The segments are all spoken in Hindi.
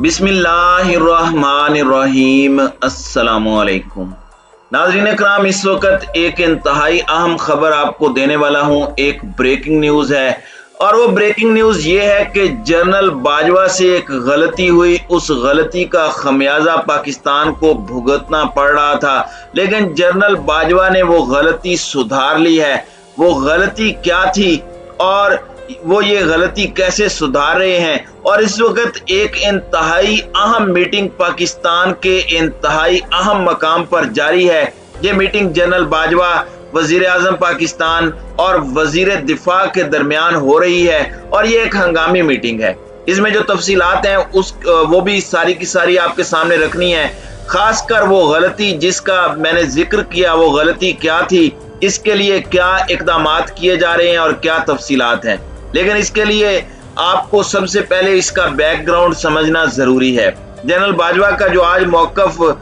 बिस्मिल्लाहिर्रहमानिर्रहीम। अस्सलामुअलैकुम नाज़रीन इकराम, इस वक्त एक इंतहाई अहम खबर आपको देने वाला हूं। एक ब्रेकिंग न्यूज़ है और वो ब्रेकिंग न्यूज़ ये है कि जनरल बाजवा से एक गलती हुई। उस गलती का खमियाजा पाकिस्तान को भुगतना पड़ रहा था, लेकिन जनरल बाजवा ने वो गलती सुधार ली है। वो गलती क्या थी और वो ये गलती कैसे सुधार रहे हैं, और इस वक्त एक इंतहाई अहम मीटिंग पाकिस्तान के इंतहाई अहम मकाम पर जारी है। ये मीटिंग जनरल बाजवा, वजीर आजम पाकिस्तान और वजीर दिफा के दरमियान हो रही है और ये एक हंगामी मीटिंग है। इसमें जो तफसीलात हैं वो भी सारी की सारी आपके सामने रखनी है। खासकर वो गलती जिसका मैंने जिक्र किया, वो गलती क्या थी, इसके लिए क्या इकदामात किए जा रहे हैं और क्या तफसीलात हैं। लेकिन इसके लिए आपको सबसे पहले इसका बैकग्राउंड समझना जरूरी है। जनरल बाजवा का जो आज मौकफ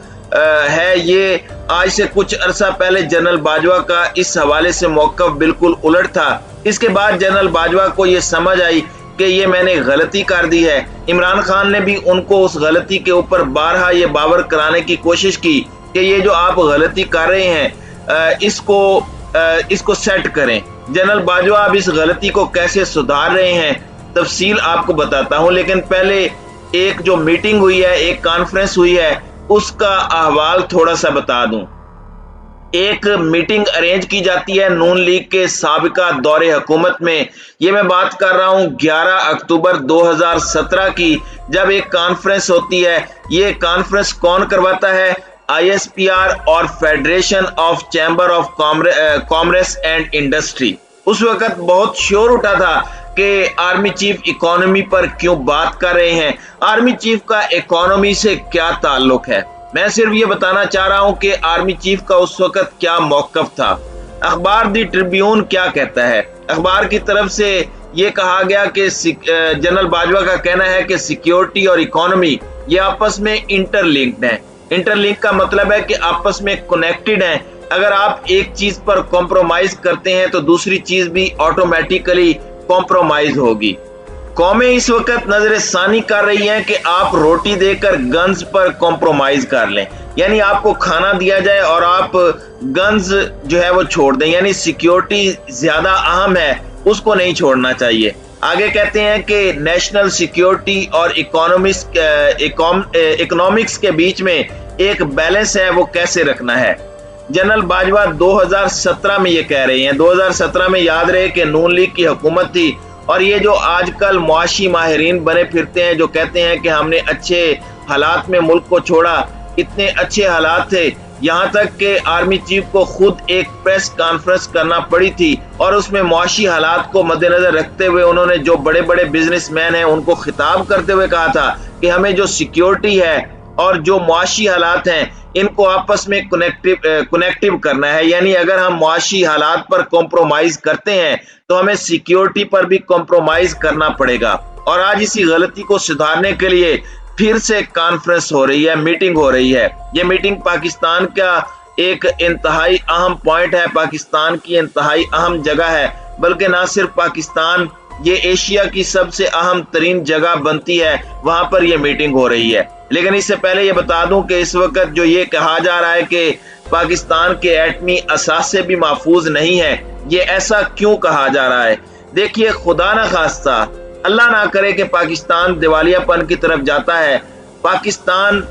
है, ये आज से कुछ अरसा पहले जनरल बाजवा का इस हवाले से मौकफ बिल्कुल उलट था। इसके बाद जनरल बाजवा को ये समझ आई कि ये मैंने गलती कर दी है। इमरान खान ने भी उनको उस गलती के ऊपर बारहा ये बावर कराने की कोशिश की कि ये जो आप गलती कर रहे हैं इसको सेट करें। जनरल बाजवा अब इस गलती को कैसे सुधार रहे हैं, तफसील आपको बताता हूं। लेकिन पहले एक जो मीटिंग हुई है, एक कॉन्फ्रेंस हुई है, उसका अहवाल थोड़ा सा बता दूं। एक मीटिंग अरेंज की जाती है नून लीग के साबिका दौरे हुकूमत में। ये मैं बात कर रहा हूं 11 अक्टूबर 2017 की, जब एक कॉन्फ्रेंस होती है। ये कॉन्फ्रेंस कौन करवाता है? ISPR और federation of chamber of commerce and industry. उस वक्त बहुत शोर उठा था कि आर्मी चीफ इकोनॉमी पर क्यों बात कर रहे हैं, आर्मी चीफ का इकोनॉमी से क्या ताल्लुक है। मैं सिर्फ ये बताना चाह रहा हूं कि आर्मी चीफ का उस वक्त क्या मौकफ था। अखबार दी ट्रिब्यून क्या कहता है? अखबार की तरफ से ये कहा गया कि जनरल बाजवा का कहना है कि सिक्योरिटी और इकोनॉमी ये आपस में इंटरलिंक्ड हैं। इंटरलिंक का मतलब है कि आपस में कनेक्टेड हैं। अगर आप एक चीज पर कॉम्प्रोमाइज करते हैं तो दूसरी चीज भी ऑटोमेटिकली कॉम्प्रोमाइज होगी। कौमें इस वक्त नजरसानी कर रही हैं कि आप रोटी देकर गन्स पर कॉम्प्रोमाइज कर लें, यानी आपको खाना दिया जाए और आप गन्स जो है वो छोड़ दें, यानी सिक्योरिटी ज्यादा अहम है, उसको नहीं छोड़ना चाहिए। आगे कहते हैं कि नेशनल सिक्योरिटी और इकोनॉमिक्स के बीच में एक बैलेंस है, वो कैसे रखना है। जनरल बाजवा 2017 में ये कह रहे हैं। 2017 में याद रहे कि नून लीग की हुकूमत थी और ये जो आजकल मुआशी माहिरीन बने फिरते हैं, जो कहते हैं कि हमने अच्छे हालात में मुल्क को छोड़ा, इतने अच्छे हालात थे यहाँ तक कि आर्मी चीफ को खुद एक प्रेस कॉन्फ्रेंस करना पड़ी थी और उसमें मुआशी हालात को मद्देनजर रखते हुए उन्होंने जो बड़े बड़े बिजनेसमैन हैं उनको खिताब करते हुए कहा था कि हमें जो सिक्योरिटी है और जो मुआशी हालात हैं इनको आपस में कनेक्टिव करना है। यानी अगर हम मुआशी हालात पर कॉम्प्रोमाइज करते हैं तो हमें सिक्योरिटी पर भी कॉम्प्रोमाइज करना पड़ेगा। और आज इसी गलती को सुधारने के लिए फिर से कॉन्फ्रेंस हो रही है, मीटिंग हो रही है। ये मीटिंग पाकिस्तान का एक इंतहाई अहम पॉइंट है, पाकिस्तान की इंतहाई अहम जगह है। बल्कि ना सिर्फ पाकिस्तान, ये एशिया की सबसे अहम तरीन जगह बनती है, वहां पर ये मीटिंग हो रही है। लेकिन इससे पहले ये बता दूं कि इस वक्त जो ये कहा जा रहा है कि पाकिस्तान के एटमी असासे भी महफूज नहीं है, ये ऐसा क्यों कहा जा रहा है? देखिए, खुदा ना खास्ता, अल्लाह ना करे कि पाकिस्तान दिवालियापन की तरफ जाता है, पाकिस्तान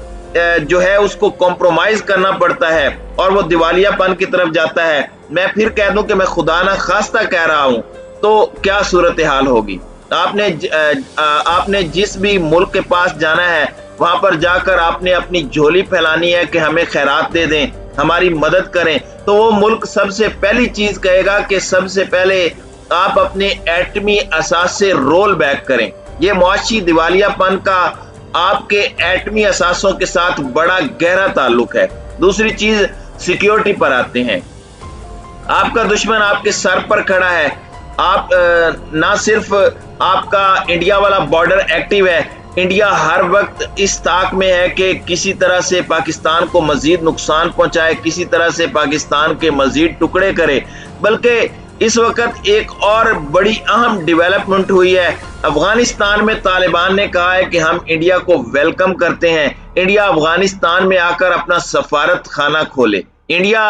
जो है उसको कॉम्प्रोमाइज करना पड़ता है और वो दिवालियापन की तरफ जाता है। मैं फिर कह दूं कि मैं खुदा ना खास्ता कह रहा हूं, तो क्या सूरत हाल होगी। आपने जिस भी मुल्क के पास जाना है वहां पर जाकर आपने अपनी झोली फैलानी है कि हमें खैरात दे दें, हमारी मदद करें, तो वो मुल्क सबसे पहली चीज कहेगा कि सबसे पहले आप अपने एटमी असास से रोल बैक करें। ये मुआशी दिवालियापन का आपके एटमी असासों के साथ बड़ा गहरा ताल्लुक है। दूसरी चीज, सिक्योरिटी पर आते हैं। आपका दुश्मन आपके सर पर खड़ा है। आप ना सिर्फ आपका इंडिया वाला बॉर्डर एक्टिव है, इंडिया हर वक्त इस ताक में है कि किसी तरह से पाकिस्तान को मजीद नुकसान पहुंचाए, किसी तरह से पाकिस्तान के मजीद टुकड़े करे। बल्कि इस वक्त एक और बड़ी अहम डेवलपमेंट हुई है। अफगानिस्तान में तालिबान ने कहा है कि हम इंडिया को वेलकम करते हैं, इंडिया अफगानिस्तान में आकर अपना सफारत खाना खोले। इंडिया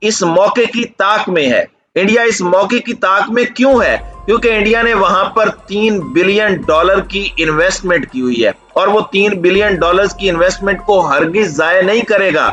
इस मौके की ताक में है। इंडिया इस मौके की ताक में क्यों है? क्योंकि इंडिया ने वहां पर $3 बिलियन की इन्वेस्टमेंट की हुई है और वो $3 बिलियन की इन्वेस्टमेंट को हरगिज जाया नहीं करेगा।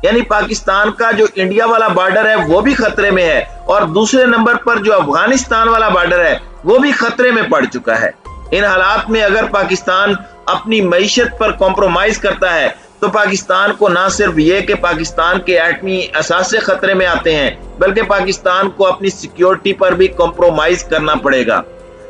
यानी पाकिस्तान का जो इंडिया वाला बॉर्डर है वो भी खतरे में है और दूसरे नंबर पर जो अफगानिस्तान वाला बॉर्डर है वो भी खतरे में पड़ चुका है। इन हालात में अगर पाकिस्तान अपनी मईशत पर कॉम्प्रोमाइज करता है तो पाकिस्तान को ना सिर्फ ये कि पाकिस्तान के एटमी असासे खतरे में आते हैं, बल्कि पाकिस्तान को अपनी सिक्योरिटी पर भी कॉम्प्रोमाइज करना पड़ेगा।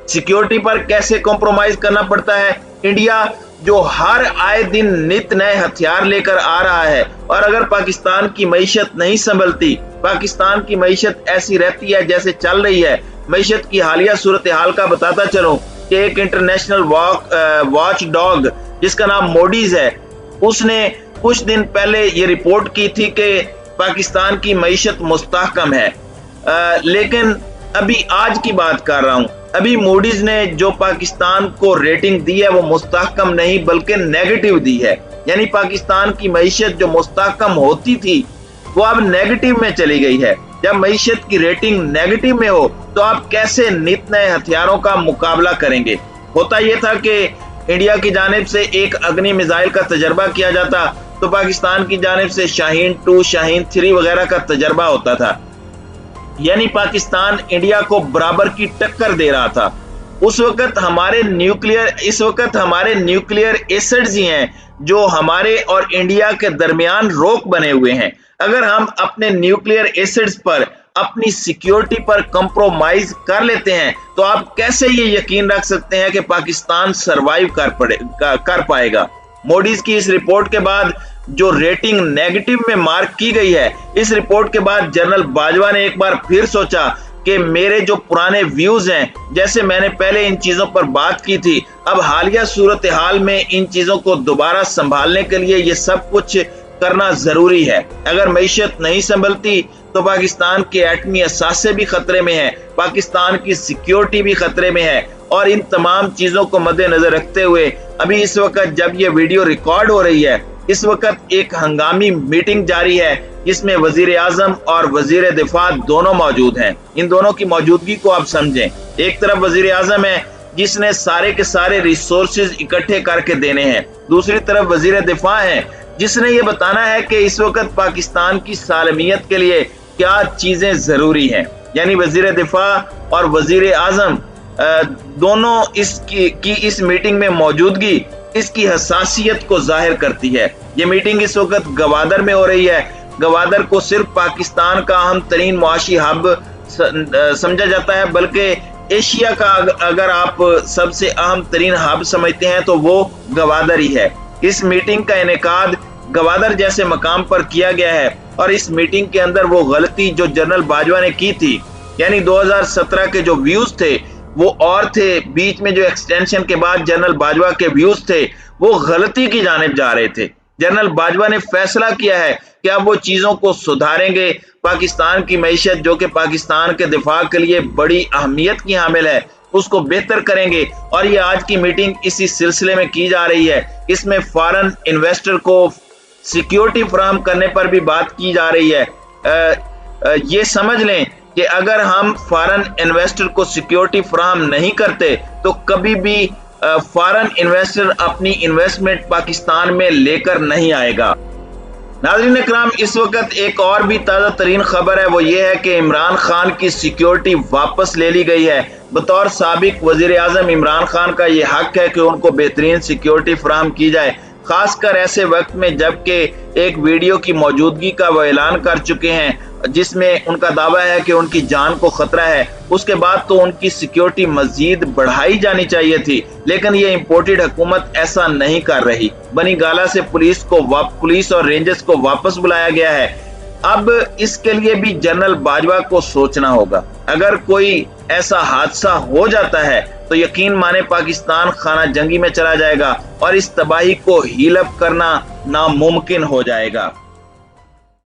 सिक्योरिटी पर कैसे कॉम्प्रोमाइज करना पड़ता है? इंडिया जो हर आए दिन नित नए हथियार लेकर आ रहा है और अगर पाकिस्तान की मईशत नहीं संभलती, पाकिस्तान की मईशत ऐसी रहती है जैसे चल रही है। मईशत की हालिया सूरत हाल का बताता चलूं कि एक इंटरनेशनल वॉच डॉग जिसका नाम मोडीज है, उसने कुछ दिन पहले ये रिपोर्ट की थी कि पाकिस्तान की मईशत मुस्तहकम है। लेकिन अभी आज की बात कर रहा हूं, अभी मूडीज ने जो पाकिस्तान को रेटिंग दी है वो मुस्तहकम नहीं बल्कि नेगेटिव दी है। यानी पाकिस्तान की मईशत जो मुस्तहकम होती थी वो अब नेगेटिव में चली गई है। जब मईशत की रेटिंग नेगेटिव में हो तो आप कैसे नित नए हथियारों का मुकाबला करेंगे? होता यह था कि इंडिया की जानिब से एक अग्नि मिसाइल का तजर्बा किया जाता तो पाकिस्तान की जानिब से शाहीन 2, शाहीन 3 वगैरह का तजर्बा होता था। यानी पाकिस्तान इंडिया को बराबर की टक्कर दे रहा था। इस वक्त हमारे न्यूक्लियर एसिड्स ही हैं जो हमारे और इंडिया के दरमियान रोक बने हुए हैं। अगर हम अपने न्यूक्लियर एसिड्स पर, अपनी सिक्योरिटी पर कंप्रोमाइज कर लेते हैं तो आप कैसे ये यकीन रख सकते हैं कि पाकिस्तान सरवाइव कर पाएगा? मोडीज की इस रिपोर्ट के बाद जो रेटिंग नेगेटिव में मार्क की गई है, इस रिपोर्ट के बाद जनरल बाजवा ने एक बार फिर सोचा कि मेरे जो पुराने व्यूज हैं, जैसे मैंने पहले इन चीजों पर बात की थी, अब हालिया सूरत हाल में इन चीजों को दोबारा संभालने के लिए ये सब कुछ करना जरूरी है। अगर मईशत नहीं संभलती तो पाकिस्तान के एटमी असासे भी खतरे में है, पाकिस्तान की सिक्योरिटी भी खतरे में है। और इन तमाम चीजों को मद्देनजर रखते हुए अभी इस वक्त जब ये वीडियो रिकॉर्ड हो रही है, इस वक्त एक हंगामी मीटिंग जारी है जिसमें वजीर आजम और वजीर दिफा दोनों मौजूद हैं। इन दोनों की मौजूदगी को आप समझें। एक तरफ वजीर आजम है जिसने सारे के सारे रिसोर्सेज इकट्ठे करके देने हैं, दूसरी तरफ वजीर दिफा है जिसने ये बताना है कि इस वक्त पाकिस्तान की सालमियत के लिए क्या चीजें जरूरी हैं। यानी वजीर दिफा और वजीर आजम दोनों इस मीटिंग में मौजूदगी इसकी हसासियत को जाहिर करती है। ये मीटिंग इस वक्त गवादर में हो रही है। गवादर को सिर्फ पाकिस्तान का अहम तरीन मुआशी हब समझा जाता है, बल्कि एशिया का अगर आप सबसे अहम तरीन हब समझते हैं तो वो गवादर ही है। इस मीटिंग का इनेकाद गवादर जैसे मकाम पर किया गया है और इस मीटिंग के अंदर वो गलती जो जनरल बाजवा ने की थी, यानी 2017 के जो व्यूज थे वो और थे, बीच में जो एक्सटेंशन के बाद जनरल बाजवा के व्यूज थे वो गलती की जानिब जा रहे थे। जनरल बाजवा ने फैसला किया है कि अब वो चीजों को सुधारेंगे। पाकिस्तान की मईशत जो कि पाकिस्तान के दिफा के लिए बड़ी अहमियत की हामिल है, उसको बेहतर करेंगे। और ये आज की मीटिंग इसी सिलसिले में की जा रही है। इसमें फॉरेन इन्वेस्टर को सिक्योरिटी फराहम करने पर भी बात की जा रही है। ये समझ लें कि अगर हम फॉरेन इन्वेस्टर को सिक्योरिटी फराहम नहीं करते तो कभी भी फॉरेन इन्वेस्टर अपनी इन्वेस्टमेंट पाकिस्तान में लेकर नहीं आएगा। नाज़रीन इकराम, इस वक्त एक और भी ताज़ा तरीन खबर है, वो ये है कि इमरान खान की सिक्योरिटी वापस ले ली गई है। बतौर साबिक वजीर आजम इमरान खान का ये हक है कि उनको बेहतरीन सिक्योरिटी फराहम की जाए, खासकर ऐसे वक्त में जबकि एक वीडियो की मौजूदगी का वो ऐलान कर चुके हैं जिसमें उनका दावा है कि उनकी जान को खतरा है। उसके बाद तो उनकी सिक्योरिटी मजीद बढ़ाई जानी चाहिए थी, लेकिन ये इंपोर्टेड हुकूमत ऐसा नहीं कर रही। बनी गाला से पुलिस और रेंजर्स को वापस बुलाया गया है। अब इसके लिए भी जनरल बाजवा को सोचना होगा। अगर कोई ऐसा हादसा हो जाता है तो यकीन माने पाकिस्तान खाना जंगी में चला जाएगा और इस तबाही को हील अप करना नामुमकिन हो जाएगा।